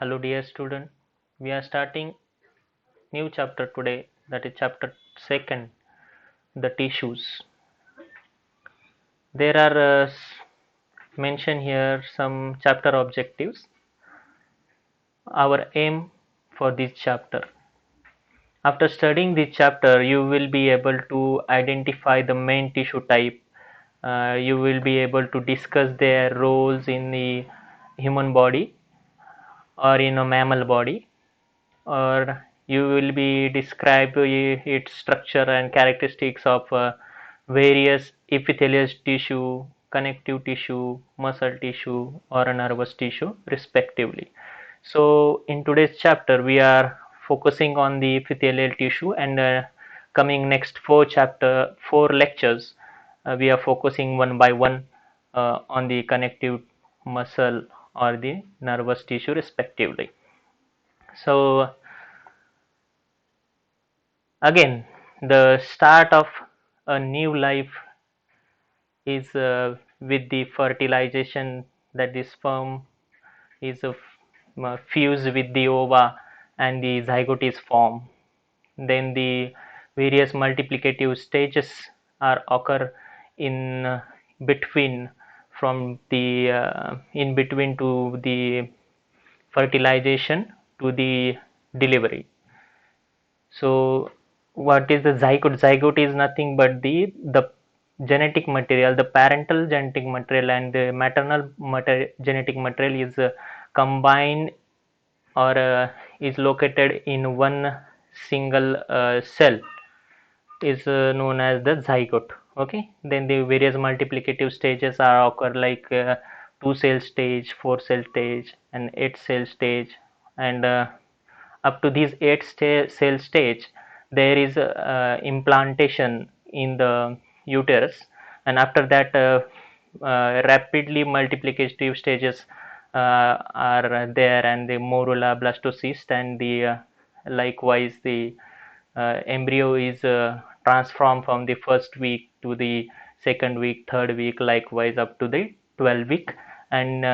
Hello dear student, we are starting new chapter today, that is chapter 2nd, the tissues. There are mentioned here some chapter objectives. Our aim for this chapter. After studying this chapter, you will be able to identify the main tissue type. You will be able to discuss their roles in the human body or in a mammal body, or you will be describe its structure and characteristics of various epithelial tissue, connective tissue, muscle tissue, or a nervous tissue respectively. So in today's chapter we are focusing on the epithelial tissue, and coming next four lectures, we are focusing one by one on the connective, muscle, or the nervous tissue respectively. So again, the start of a new life is with the fertilization, that the sperm is fused with the ova and the zygote is formed. Then the various multiplicative stages are occur in between, from the in between to the fertilization to the delivery. So what is the zygote? Zygote is nothing but the genetic material, the parental genetic material and the maternal genetic material is combined, or is located in one single cell, is known as the zygote. Okay, then the various multiplicative stages are occur, like 2 cell stage, 4 cell stage, and 8 cell stage, and up to these cell stage there is implantation in the uterus, and after that rapidly multiplicative stages are there, and the morula, blastocyst, and the likewise the embryo is transformed from the first week to the second week, third week, likewise up to the 12 week, and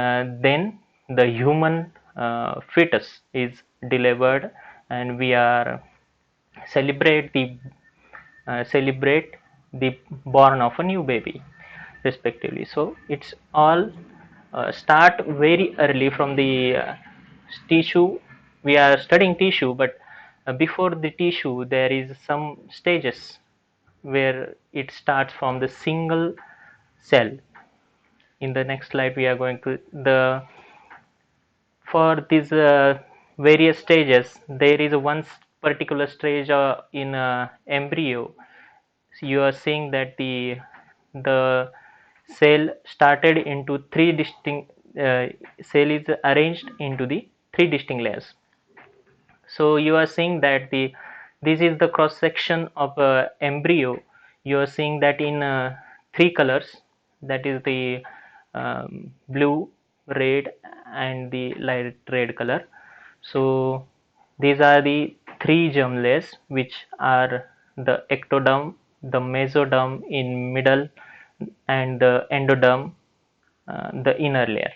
then the human fetus is delivered, and we are celebrate the celebrate the born of a new baby respectively. So it's all start very early from the tissue. We are studying tissue, but before the tissue there is some stages where it starts from the single cell. In the next slide we are going to the for these various stages there is one particular stage in embryo. So you are seeing that the cell started into three distinct cell is arranged into the three distinct layers. So you are seeing that this is the cross section of embryo. You are seeing that in three colors, that is the blue, red, and the light red color. So these are the three germ layers, which are the ectoderm, the mesoderm in middle, and the endoderm, the inner layer.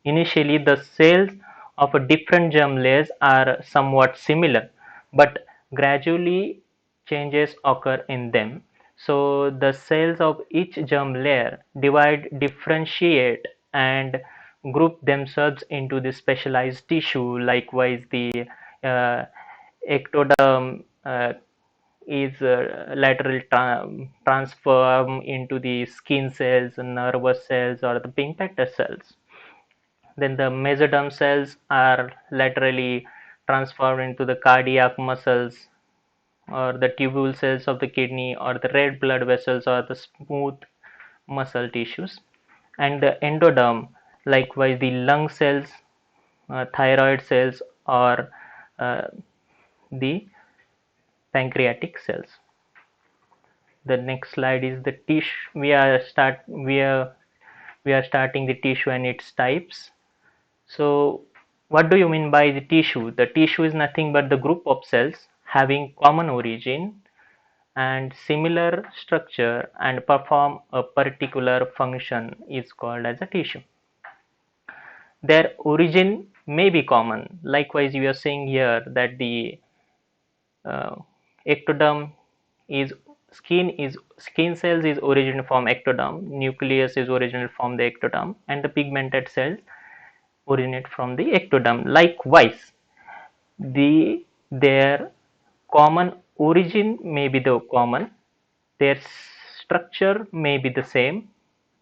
Initially, the cells of a different germ layers are somewhat similar, but gradually changes occur in them. So the cells of each germ layer divide, differentiate, and group themselves into the specialized tissue. Likewise, the uh, ectoderm is lateral transform into the skin cells, nervous cells, or the pink matter cells. Then the mesoderm cells are laterally transformed into the cardiac muscles, or the tubule cells of the kidney, or the red blood vessels, or the smooth muscle tissues. And the endoderm, likewise the lung cells, thyroid cells, or uh, the pancreatic cells. The next slide is the tissue. We are starting the tissue and its types. So what do you mean by the tissue? The tissue is nothing but the group of cells having common origin and similar structure and perform a particular function is called as a tissue. Their origin may be common. Likewise, you are saying here that the uh, ectoderm is skin cells is originated from ectoderm, nucleus is originated from the ectoderm, and the pigmented cells originate from the ectoderm. Likewise, their common origin may be the common, their structure may be the same,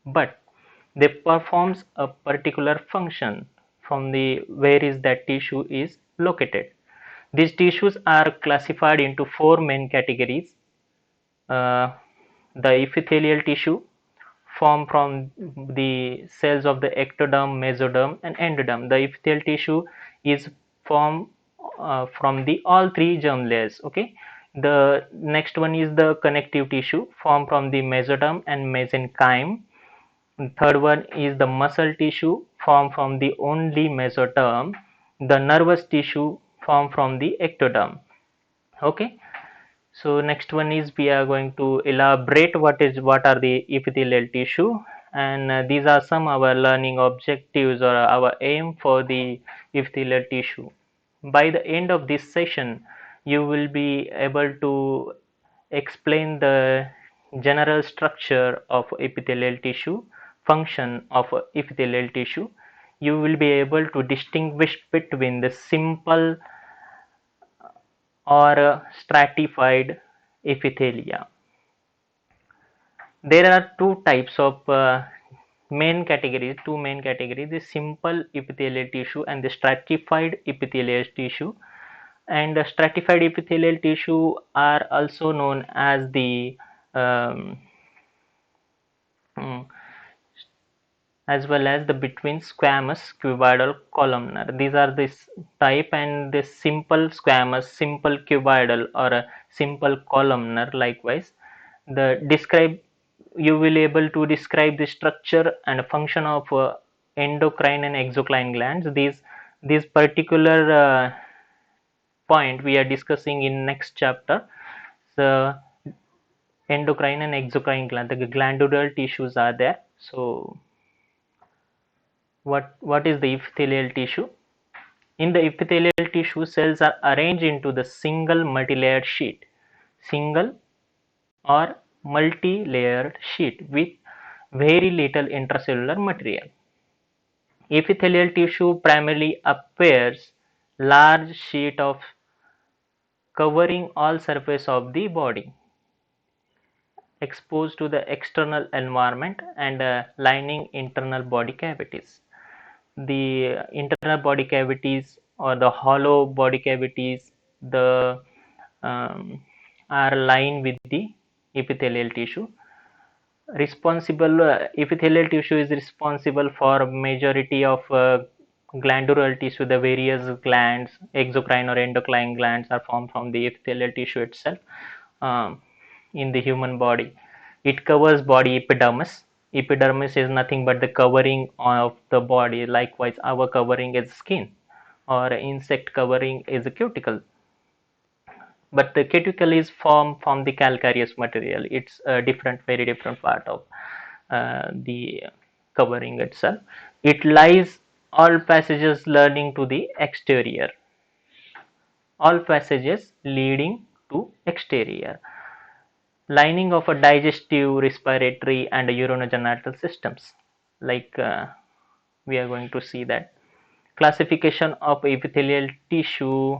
but they performs a particular function from the where is that tissue is located. These tissues are classified into four main categories. uh, the epithelial tissue formed from the cells of the ectoderm, mesoderm, and endoderm. The epithelial tissue is formed from the all three germ layers. Okay. The next one is the connective tissue formed from the mesoderm and mesenchyme. Third one is the muscle tissue formed from the only mesoderm. The nervous tissue formed from the ectoderm. Okay. So next one is we are going to elaborate what are the epithelial tissue, and these are some our learning objectives or our aim for the epithelial tissue. By the end of this session, you will be able to explain the general structure of epithelial tissue, function of epithelial tissue. You will be able to distinguish between the simple or stratified epithelia. There are two main categories, the simple epithelial tissue and the stratified epithelial tissue. And the stratified epithelial tissue are also known as the um, mm, as well as the between squamous, cuboidal, columnar. These are this type, and this simple squamous, simple cuboidal, or a simple columnar. Likewise, the describe you will able to describe the structure and function of endocrine and exocrine glands. These particular point we are discussing in next chapter. The endocrine and exocrine gland, the glandular tissues are there. So what is the epithelial tissue? In the epithelial tissue, cells are arranged into the single multilayered sheet, single or multi-layered sheet with very little intracellular material. Epithelial tissue primarily appears large sheet of covering all surface of the body, exposed to the external environment and lining internal body cavities. The internal body cavities or the hollow body cavities, the um, are lined with the epithelial tissue. Epithelial tissue is responsible for majority of glandular tissue. The various glands, exocrine or endocrine glands, are formed from the epithelial tissue itself. um, in the human body, it covers body epidermis. Epidermis is nothing but the covering of the body. Likewise, our covering is skin, or insect covering is a cuticle. But the cuticle is formed from the calcareous material. It's a very different part of the covering itself. It lies all passages leading to the exterior. All passages leading to exterior. Lining of a digestive, respiratory, and urinogenital systems. Like we are going to see that. Classification of epithelial tissue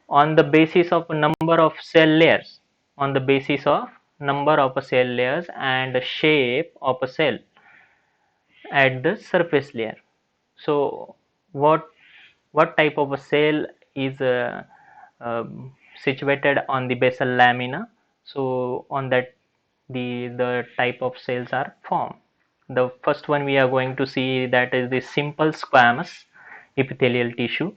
on the basis of number of cell layers, on the basis of number of cell layers and shape of a cell at the surface layer. So what type of a cell is situated on the basal lamina? So on that, the type of cells are formed. The first one we are going to see, that is the simple squamous epithelial tissue.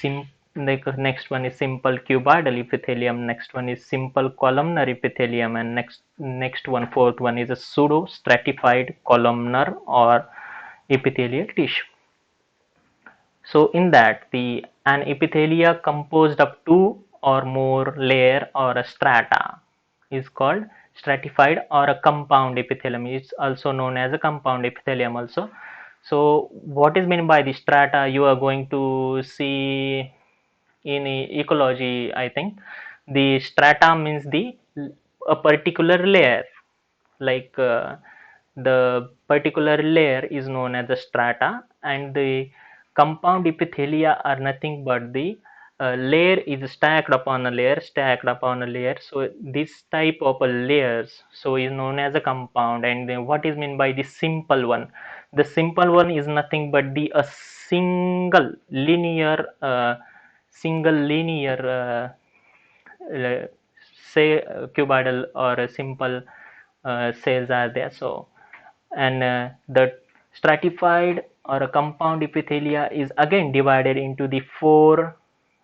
The next one is simple cuboidal epithelium. Next one is simple columnar epithelium, and next one, fourth one, is a pseudo stratified columnar or epithelial tissue. So in that, the an epithelia composed of two or more layer or a strata is called stratified or a compound epithelium. It's also known as a compound epithelium also. So what is meant by the strata? You are going to see in ecology, I think. The strata means the a particular layer, like the particular layer is known as the strata, and the compound epithelia are nothing but the layer is stacked upon a layer, stacked upon a layer. So this type of a layers so is known as a compound. And then what is meant by the simple one? The simple one is nothing but the a single linear uh, say cuboidal or a simple cells are there. So and the stratified or a compound epithelia is again divided into the four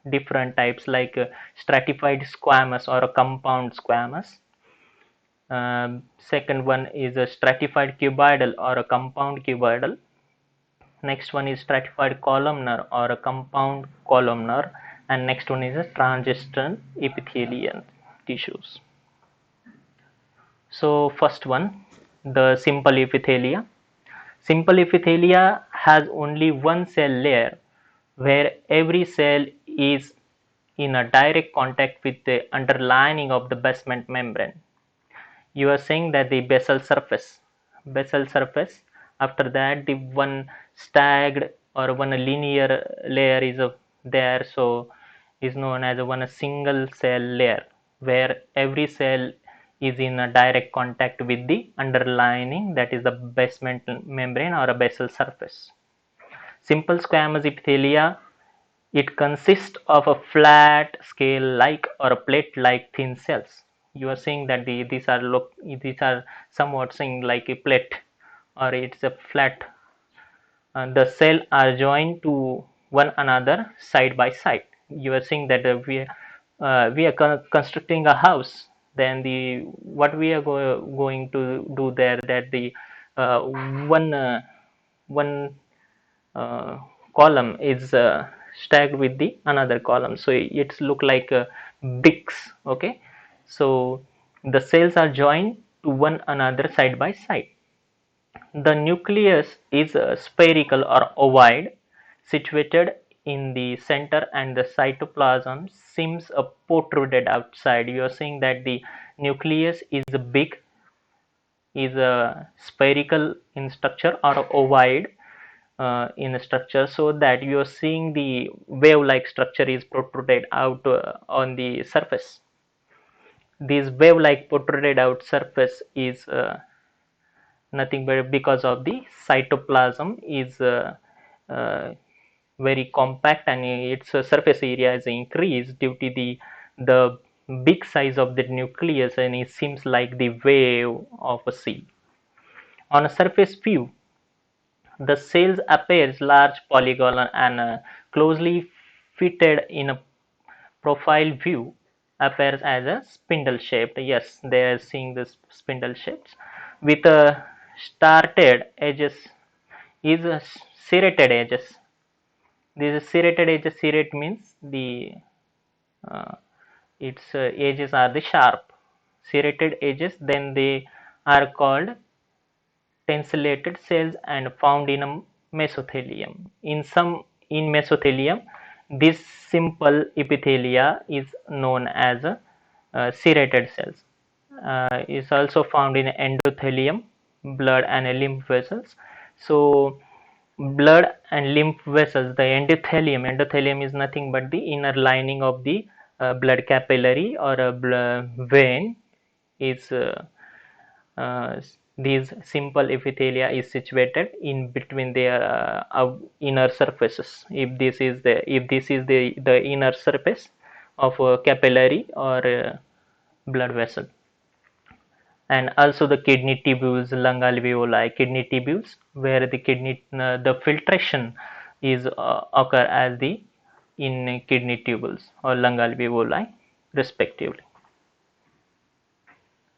different types, like stratified squamous or a compound squamous. Second one is a stratified cuboidal or a compound cuboidal. Next one is stratified columnar or a compound columnar, and next one is a transition epithelial tissues. So first one, the simple epithelia. Simple epithelia has only one cell layer where every cell is in a direct contact with the underlining of the basement membrane. You are saying that the basal surface, after that the one stacked or one linear layer is there, so is known as one single cell layer where every cell is in a direct contact with the underlining, that is the basement membrane or a basal surface. Simple squamous epithelia, it consists of a flat scale-like or a plate-like thin cells. You are saying that these are somewhat saying like a plate, or it's a flat. The cell are joined to one another side by side. You are saying that we are constructing a house. Then the what we are going to do there, that the uh, one uh, one uh, column is stacked with the another column, so it's look like bricks. Okay, so the cells are joined to one another side by side. The nucleus is spherical or ovoid, situated in the center, and the cytoplasm seems protruded outside. You are saying that the nucleus is big, is spherical in structure or ovoid in structure, so that you are seeing the wave-like structure is protruded out on the surface. This wave-like protruded out surface is nothing but because of the cytoplasm is uh, very compact, and its surface area is increased due to the big size of the nucleus, and it seems like the wave of a sea. On a surface view, the cells appears large, polygonal, and closely fitted. In a profile view, appears as a spindle shaped. Yes, they are seeing this spindle shapes with a started edges, is serrated edges. These serrated edges, serrate means the uh, its edges are the sharp. Serrated edges, then they are called tensillated cells and found in a mesothelium. In mesothelium, this simple epithelia is known as serrated cells. Is also found in endothelium, blood and lymph vessels. So blood and lymph vessels, the endothelium is nothing but the inner lining of the blood capillary or a vein is uh, these simple epithelia is situated in between their inner surfaces. If this is the inner surface of a capillary or a blood vessel. And also the kidney tubules, lung alveoli, kidney tubules, where the kidney the filtration is occur as the in kidney tubules or lung alveoli respectively.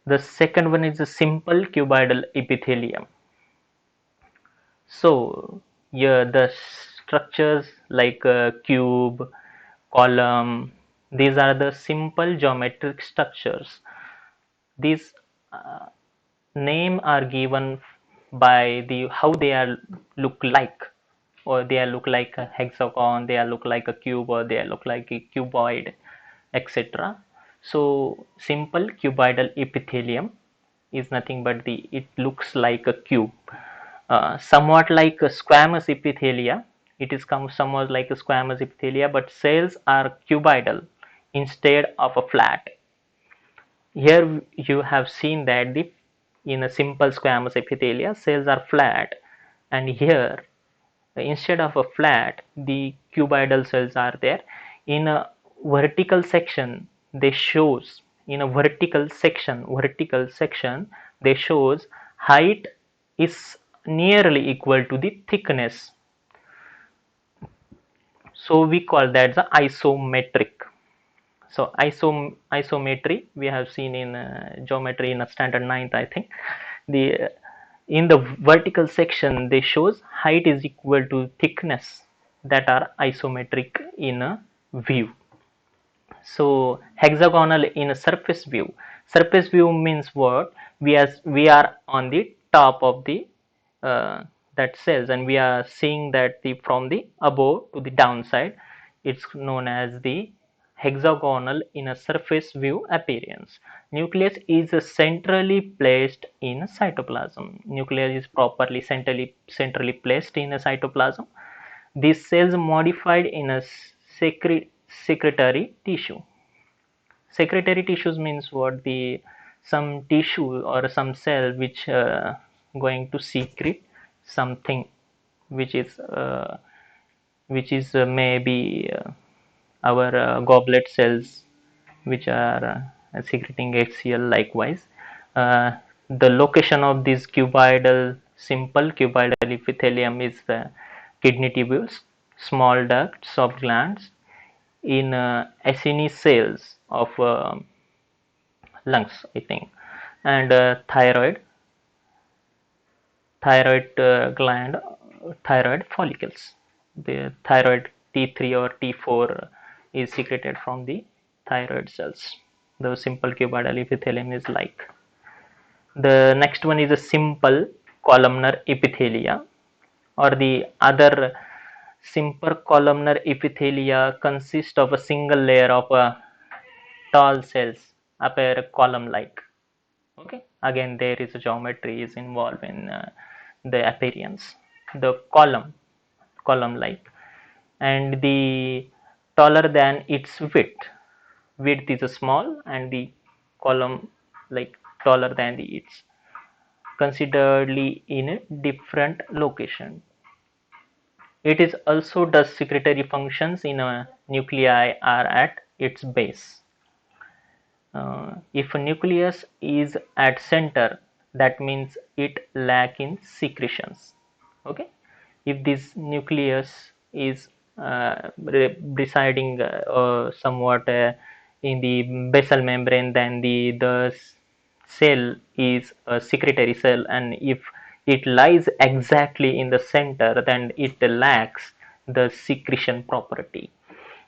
The second one is a simple cuboidal epithelium. So yeah, the structures like cube, column, these are the simple geometric structures. These uh, name are given by the how they are look like, or they are look like a hexagon, they are look like a cube, or they are look like a cuboid, etc. So simple cuboidal epithelium is nothing but the it looks like a cube, somewhat like a squamous epithelia. It is somewhat like a squamous epithelia, but cells are cuboidal instead of a flat. Here you have seen that the in a simple squamous epithelia cells are flat, and here instead of a flat the cuboidal cells are there. In a vertical section they shows, in a vertical section they shows height is nearly equal to the thickness, so we call that the isometric. So isometry we have seen in geometry in a standard ninth, I think. The in the vertical section they shows height is equal to thickness, that are isometric in a view. So hexagonal in a surface view. Surface view means what? We are on the top of the uh, that cells, and we are seeing that the from the above to the downside. It's known as the hexagonal in a surface view appearance. Nucleus is centrally placed in cytoplasm. Nucleus is properly centrally placed in a cytoplasm. These cells modified in a secretory tissue. Secretory tissues means what? The some tissue or some cell which going to secrete something, which is maybe our goblet cells, which are secreting HCl. Likewise, uh, the location of this simple cuboidal epithelium is the kidney tubules, small ducts of glands in acini cells of lungs, I think, and thyroid gland, thyroid follicles. The thyroid T3 or T4 is secreted from the thyroid cells. The simple cuboidal epithelium is like. The next one is a simple columnar epithelia, or the other simple columnar epithelia consists of a single layer of tall cells appear column like. Okay, again there is a geometry is involved in the appearance. The column like, and the taller than its width is small, and the column like taller than the its considerably in a different location. It is also does secretory functions in a nuclei are at its base. If a nucleus is at center, that means it lack in secretions. Okay, if this nucleus is residing somewhat in the basal membrane, then the cell is a secretory cell, and if it lies exactly in the center, then it lacks the secretion property.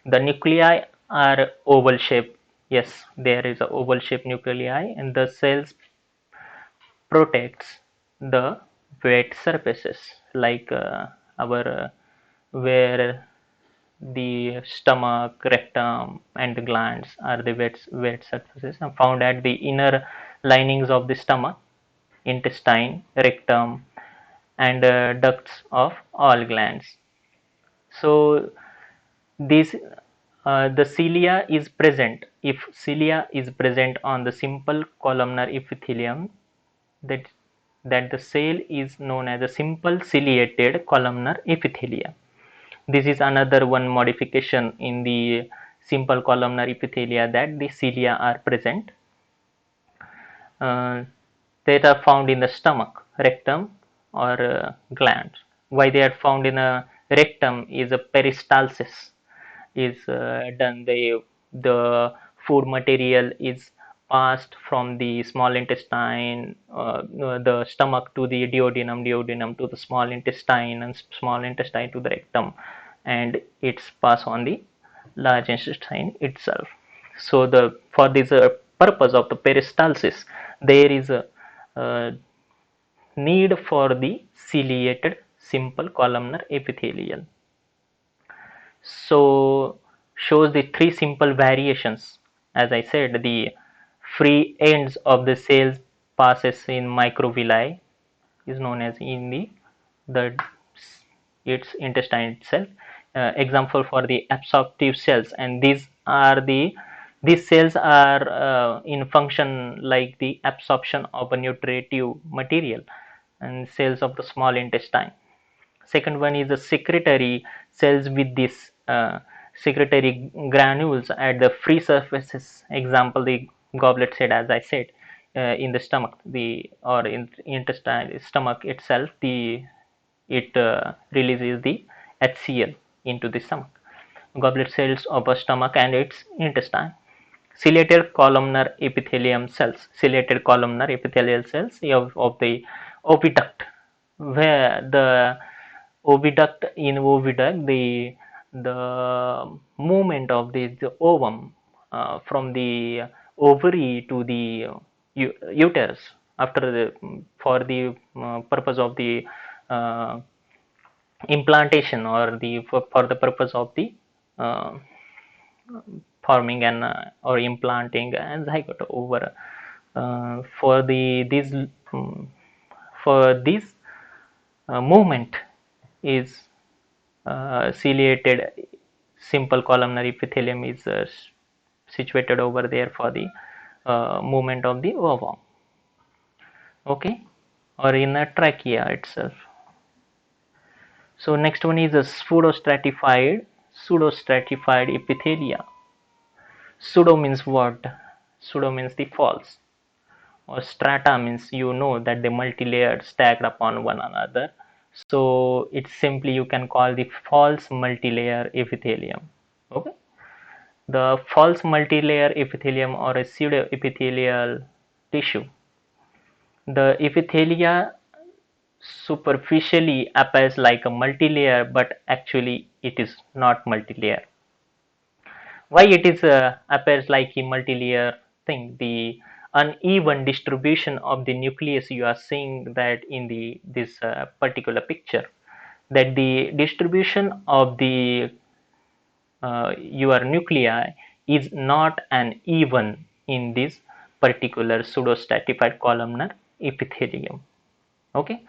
The nuclei are oval shaped. Yes, there is a oval shaped nuclei, and the cells protects the wet surfaces, like our where the stomach, rectum, and the glands are the wet surfaces and found at the inner linings of the stomach, intestine, rectum, and ducts of all glands. So this the cilia is present. If cilia is present on the simple columnar epithelium, that the cell is known as a simple ciliated columnar epithelia. This is another one modification in the simple columnar epithelia, that the cilia are present. Uh, they are found in the stomach, rectum, or gland. Why they are found in a rectum is a peristalsis is done. The food material is passed from the small intestine, the stomach to the duodenum, duodenum to the small intestine, and small intestine to the rectum, and it's passed on the large intestine itself. So the for this purpose of the peristalsis, there is a uh, need for the ciliated simple columnar epithelial. So shows the three simple variations. As I said, the free ends of the cells passes in microvilli is known as in the its intestine itself. Example for the absorptive cells, and these cells are in function like the absorption of a nutritive material and cells of the small intestine. Second one is the secretory cells with this secretory granules at the free surfaces. Example, the goblet said, as I said, in the stomach, the or in intestine stomach itself, the it releases the HCl into the stomach. Goblet cells of a stomach and its intestine. Ciliated columnar epithelium cells. Ciliated columnar epithelial cells of the oviduct, where the oviduct in oviduct the movement of the ovum from the ovary to the uterus after the for the purpose of the uh, implantation or for the purpose of the uh, forming an or implanting a zygote over for the this for this movement is ciliated simple columnar epithelium is situated over there for the movement of the ovum, okay, or in a trachea itself. So next one is a pseudostratified epithelia. Pseudo means what? Pseudo means the false, or strata means you know that the multi-layered stacked upon one another. So it's simply you can call the false multi-layer epithelium. Okay, the false multi-layer epithelium or a pseudo epithelial tissue. The epithelia superficially appears like a multi-layer, but actually it is not multi-layer. Why it is appears like a multi-layer thing? The uneven distribution of the nucleus, you are seeing that in the this particular picture, that the distribution of the your nuclei is not an even in this particular pseudostratified columnar epithelium. Okay,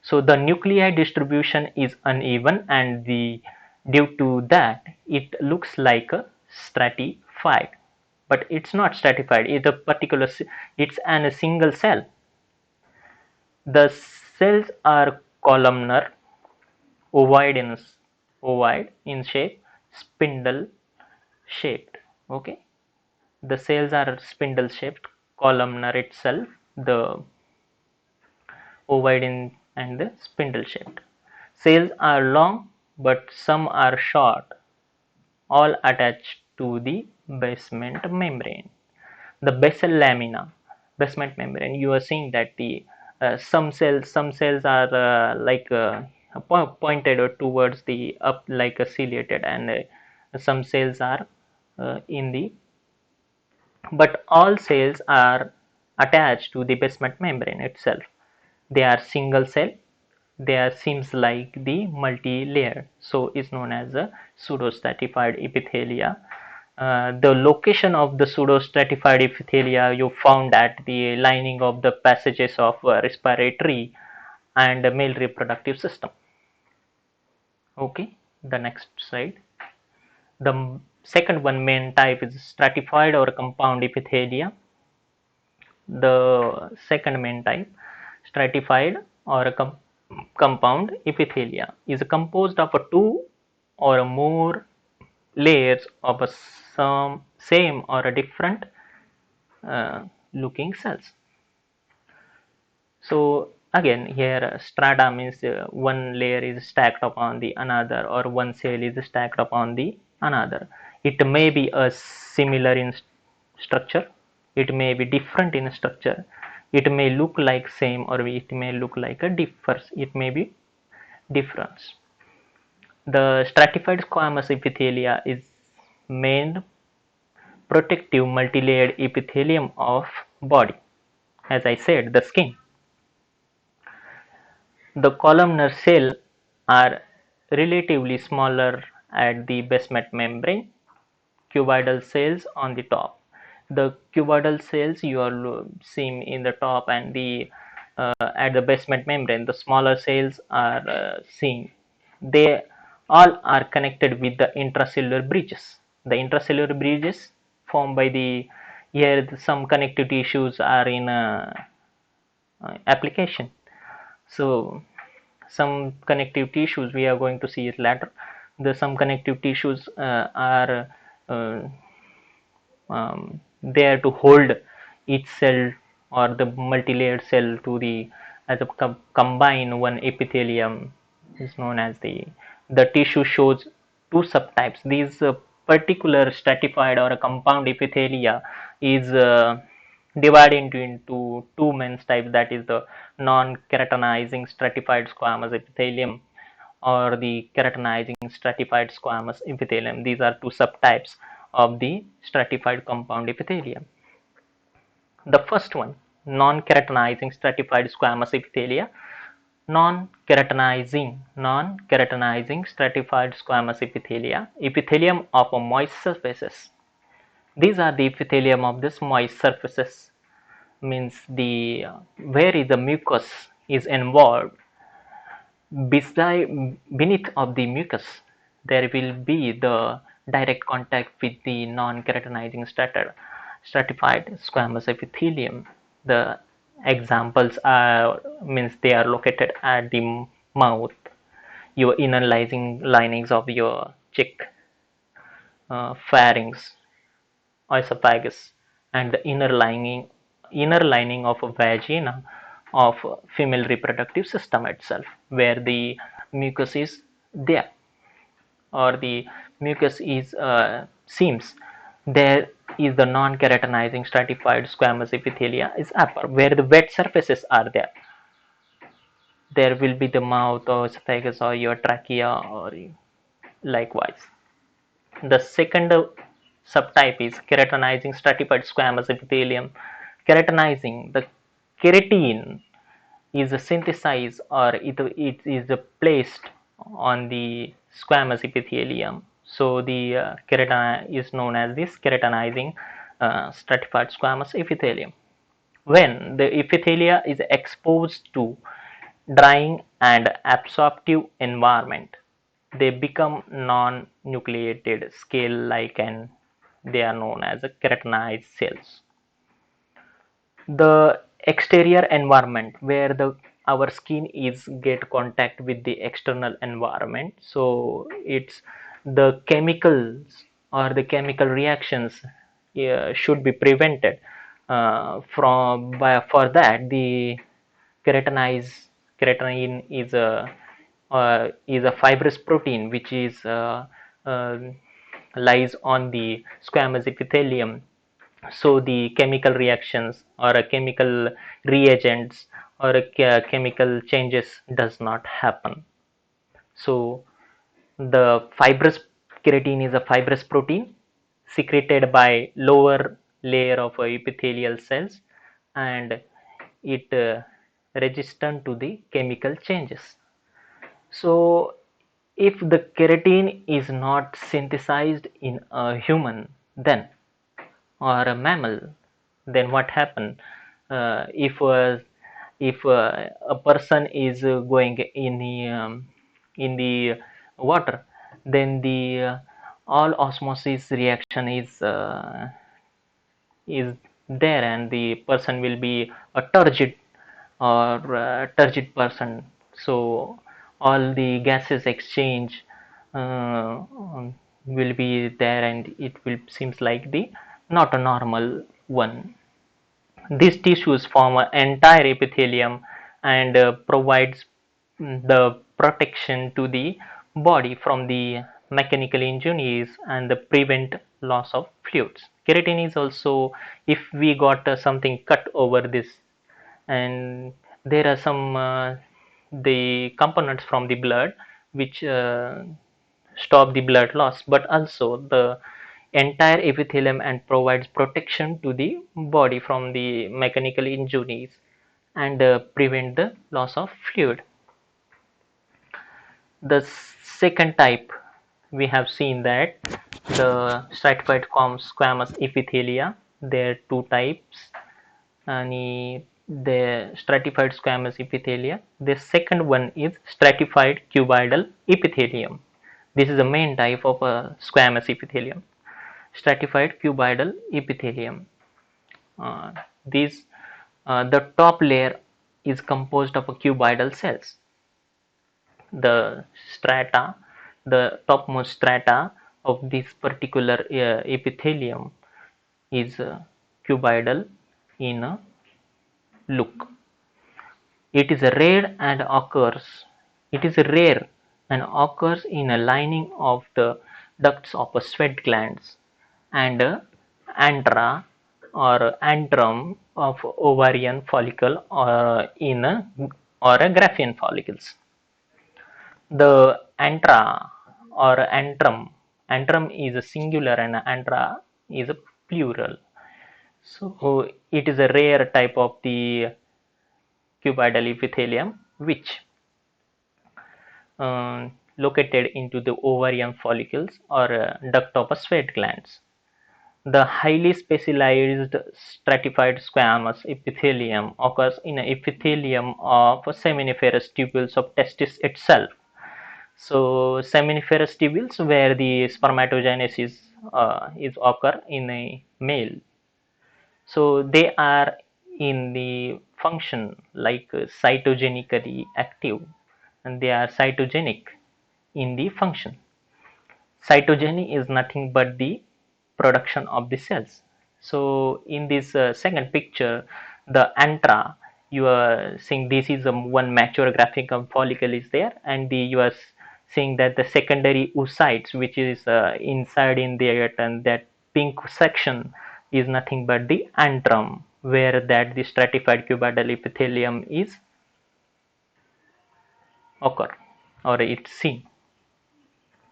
so the nuclei distribution is uneven, and the due to that it looks like a stratified, but it's not stratified. It's a particular, it's a single cell. The cells are columnar, ovoid in ovoid in shape, spindle shaped. Okay, the cells are spindle shaped, columnar itself, the ovoid in and the spindle shaped. Cells are long, but some are short, all attached to the basement membrane. The basal lamina, basement membrane. You are seeing that the some cells are pointed towards the up like a ciliated, and some cells are in the, but all cells are attached to the basement membrane itself. They are single cell, they are seems like the multi-layered, so is known as a pseudostratified epithelia. The location of the pseudostratified epithelia you found at the lining of the passages of respiratory and male reproductive system. Okay, the next slide. The second one main type is stratified or compound epithelia. The second main type, stratified or a compound epithelia, is composed of a two or more layers of a same or a different looking cells. So again here strata means one layer is stacked upon the another, or one cell is stacked upon the another. It may be a similar in structure, it may be different in structure, it may look like same, or it may look like a differs, it may be difference. The stratified squamous epithelia is main protective multilayered epithelium of body. As I said, the skin. The columnar cells are relatively smaller at the basement membrane, cuboidal cells on the top. The cuboidal cells you are seeing in the top and the at the basement membrane, the smaller cells are seen. They all are connected with the intracellular bridges. The intracellular bridges formed by the here some connective tissues are in application. So some connective tissues we are going to see it later. The some connective tissues are uh, there to hold each cell or the multi-layered cell to the as a combine one epithelium is known as the tissue shows two subtypes. These particular stratified or a compound epithelia is divided into two main types, that is the non-keratinizing stratified squamous epithelium or the keratinizing stratified squamous epithelium. These are two subtypes of the stratified compound epithelium. The first one, non-keratinizing stratified squamous epithelia. Non-keratinizing stratified squamous epithelia, epithelium of a moist surfaces. These are the epithelium of this moist surfaces, means the where is the mucus is involved. Beneath of the mucus, there will be the direct contact with the non-keratinizing stratified squamous epithelium. The examples are means they are located at the mouth, your inner linings of your cheek, pharynx, esophagus, and the inner lining of a vagina of female reproductive system itself, where the mucus is there or the mucus is seems there is the non-keratinizing stratified squamous epithelia is upper, where the wet surfaces are there. There will be the mouth or esophagus or your trachea or likewise. The second subtype is keratinizing stratified squamous epithelium. Keratinizing, the keratin is synthesized or it is placed on the squamous epithelium. So the keratin is known as this keratinizing stratified squamous epithelium. When the epithelia is exposed to drying and absorptive environment, they become non-nucleated scale-like and they are known as keratinized cells. The exterior environment where the our skin is get contact with the external environment, so it's the chemicals or the chemical reactions should be prevented for that the keratinize keratin is a fibrous protein which is uh, lies on the squamous epithelium. So the chemical reactions or a chemical reagents or a chemical changes does not happen. So the fibrous keratin is a fibrous protein secreted by lower layer of epithelial cells, and it resistant to the chemical changes. So if the keratin is not synthesized in a human then or a mammal, then what happen? If a person is going in the water, then the all osmosis reaction is there, and the person will be a turgid person. So all the gases exchange uh, will be there, and it will seems like the not a normal one. These tissues form an entire epithelium and provides the protection to the body from the mechanical injuries and the prevent loss of fluids. Keratin is also, if we got something cut over this, and there are some the components from the blood which stop the blood loss, but also the entire epithelium and provides protection to the body from the mechanical injuries and prevent the loss of fluid. The second type, we have seen that the stratified squamous epithelia, there are two types, and the stratified squamous epithelia. The second one is stratified cuboidal epithelium. This is the main type of a squamous epithelium, stratified cuboidal epithelium. Uh, these the top layer is composed of a cuboidal cells. The strata, the topmost strata of this particular epithelium is cuboidal in a look. It is rare and occurs. It is rare and occurs in a lining of the ducts of sweat glands and antra or antrum of ovarian follicle or in or a Graafian follicles. The antra or antrum is a singular and antra is a plural. So it is a rare type of the cuboidal epithelium which located into the ovarian follicles or duct of sweat glands. The highly specialized stratified squamous epithelium occurs in an epithelium of seminiferous tubules of testis itself. So seminiferous tubules where the spermatogenesis is occur in a male. So they are in the function like cytogenically active, and they are cytogenic in the function. Cytogeny is nothing but the production of the cells. So in this second picture, the antra, you are seeing this is one mature Graafian follicle is there, and you are seeing that the secondary oocytes, which is inside in there, and that pink section is nothing but the antrum, where that the stratified cuboidal epithelium is occur or it's seen.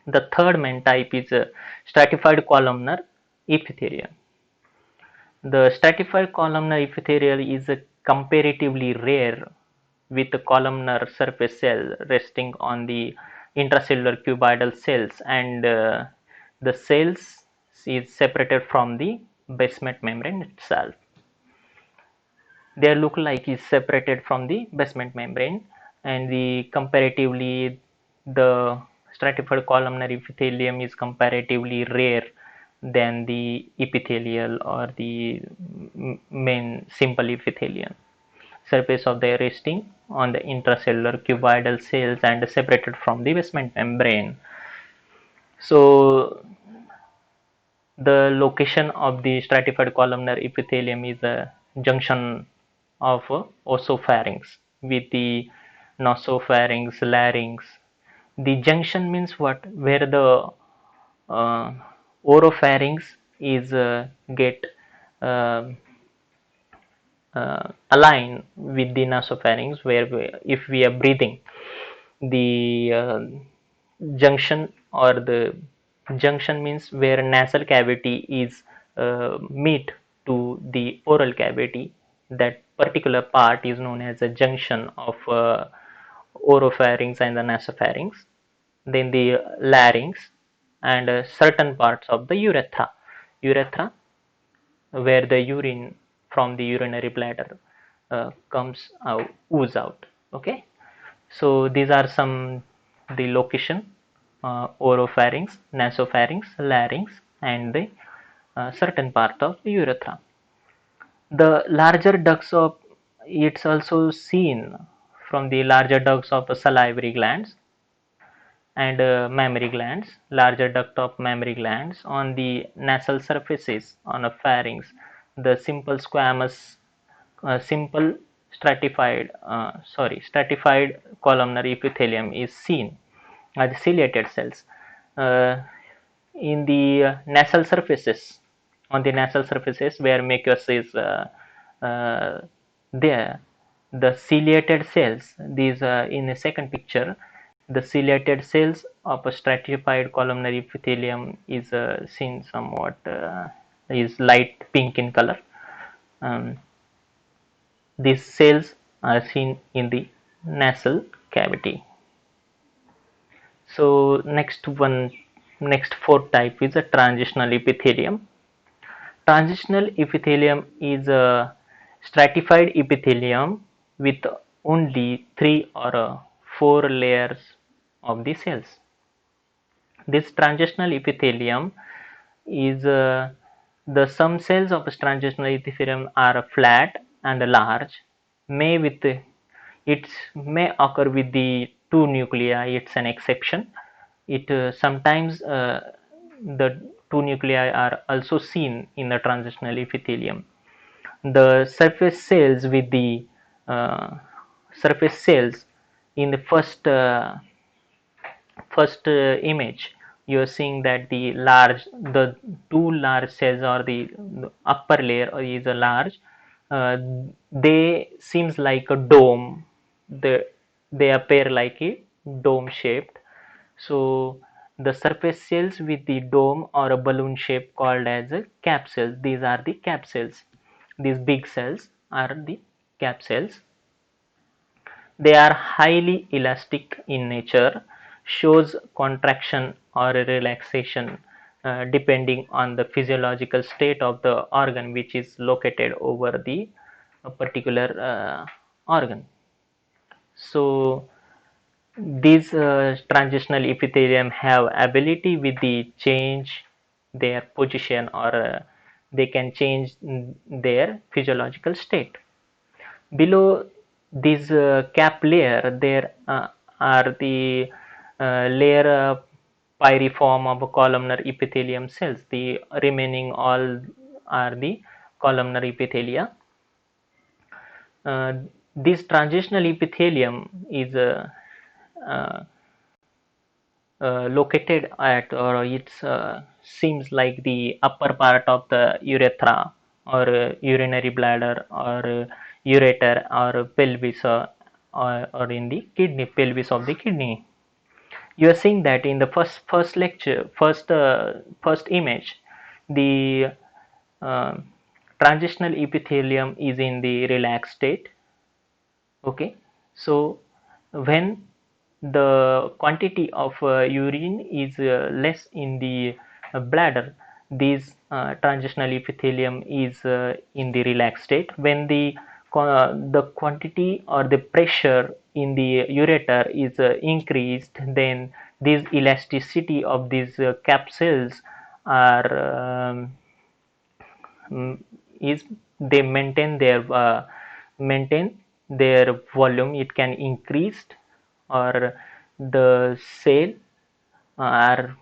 The third main type is stratified columnar epithelium. The stratified columnar epithelial is comparatively rare, with the columnar surface cell resting on the intracellular cuboidal cells, and the cells is separated from the basement membrane itself. They look like is separated from the basement membrane, and the comparatively the stratified columnar epithelium is comparatively rare than the epithelial or the main simple epithelium. Surface of the resting on the intracellular cuboidal cells and separated from the basement membrane. So the location of the stratified columnar epithelium is a junction of oesopharynx with the nasopharynx, larynx. The junction means what? Where the uh, oropharynx is get uh, align with the nasopharynx, where if we are breathing, the junction or the junction means where nasal cavity is meet to the oral cavity. That particular part is known as a junction of oropharynx and the nasopharynx. Then the larynx and certain parts of the urethra where the urine from the urinary bladder comes out, ooze out. Okay, so these are some the location: oropharynx, nasopharynx, larynx, and the certain part of the urethra. The larger ducts of it's also seen from the larger ducts of the salivary glands and mammary glands, larger duct of mammary glands on the nasal surfaces on a pharynx. The simple squamous, simple stratified columnar epithelium is seen as ciliated cells. Uh, in the nasal surfaces, on the nasal surfaces where mucus is uh, there, the ciliated cells, these in the second picture, the ciliated cells of a stratified columnar epithelium is seen somewhat is light pink in color. um, these cells are seen in the nasal cavity. So next fourth type is a transitional epithelium. Transitional epithelium is a stratified epithelium with only three or four layers of the cells. This transitional epithelium is the some cells of transitional epithelium are flat and large, may with it may occur with the two nuclei. It's an exception. It sometimes the two nuclei are also seen in the transitional epithelium. The surface cells with the uh, surface cells in the first image, you are seeing that the two large cells or the upper layer is a large. uh, they seems like a dome. They appear like a dome shaped. So the surface cells with the dome or a balloon shape called as a cap cells. These are the cap cells. These big cells are the cap cells. They are highly elastic in nature, shows contraction or relaxation depending on the physiological state of the organ which is located over the particular organ. So these transitional epithelium have ability with the change their position, or they can change their physiological state. Below this cap layer, there are the layer pyriform of columnar epithelium cells. The remaining all are the columnar epithelia. Uh, this transitional epithelium is uh, located at, or it's seems like the upper part of the urethra, or urinary bladder, or ureter, or pelvis, or in the kidney, pelvis of the kidney. You are seeing that in the first lecture, first image, the uh, transitional epithelium is in the relaxed state. Okay, so when the quantity of urine is less in the bladder, this transitional epithelium is in the relaxed state. When the quantity or the pressure in the ureter is increased, then this elasticity of these capsules are mm, is they maintain their volume. It can increase, or the cell are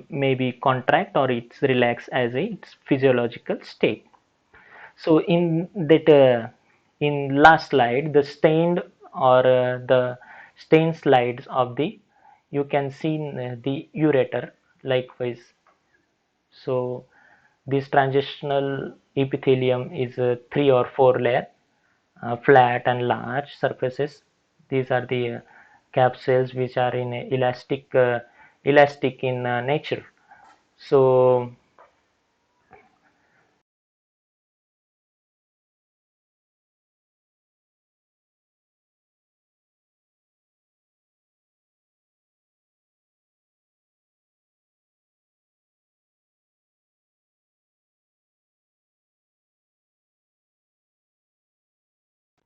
maybe contract, or it's relax as its physiological state. So in last slide, the stained, or the stained slides of the, you can see the ureter likewise. So this transitional epithelium is three or four layer, flat and large surfaces. These are the cap cells which are in elastic in nature. So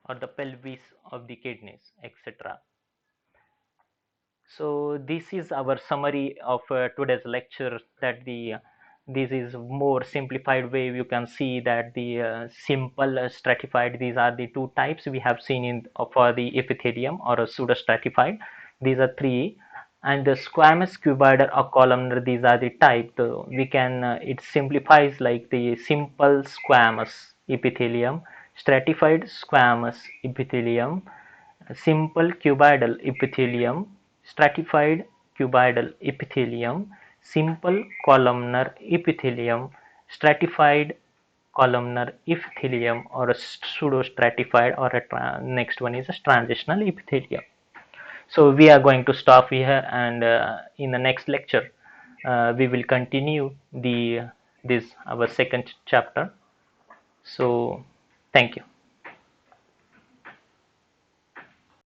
or the pelvis of the kidneys, etc. So this is our summary of today's lecture. That the this is more simplified way. You can see that the simple stratified. These are the two types we have seen in for the epithelium, or a pseudo stratified. These are three, and the squamous, cuboidal, or columnar. These are the type. We can it simplifies like the simple squamous epithelium, stratified squamous epithelium, simple cuboidal epithelium, stratified cuboidal epithelium, simple columnar epithelium, stratified columnar epithelium, or a pseudo-stratified, or next one is a transitional epithelium. So we are going to stop here, and in the next lecture we will continue the this our second chapter. So thank you.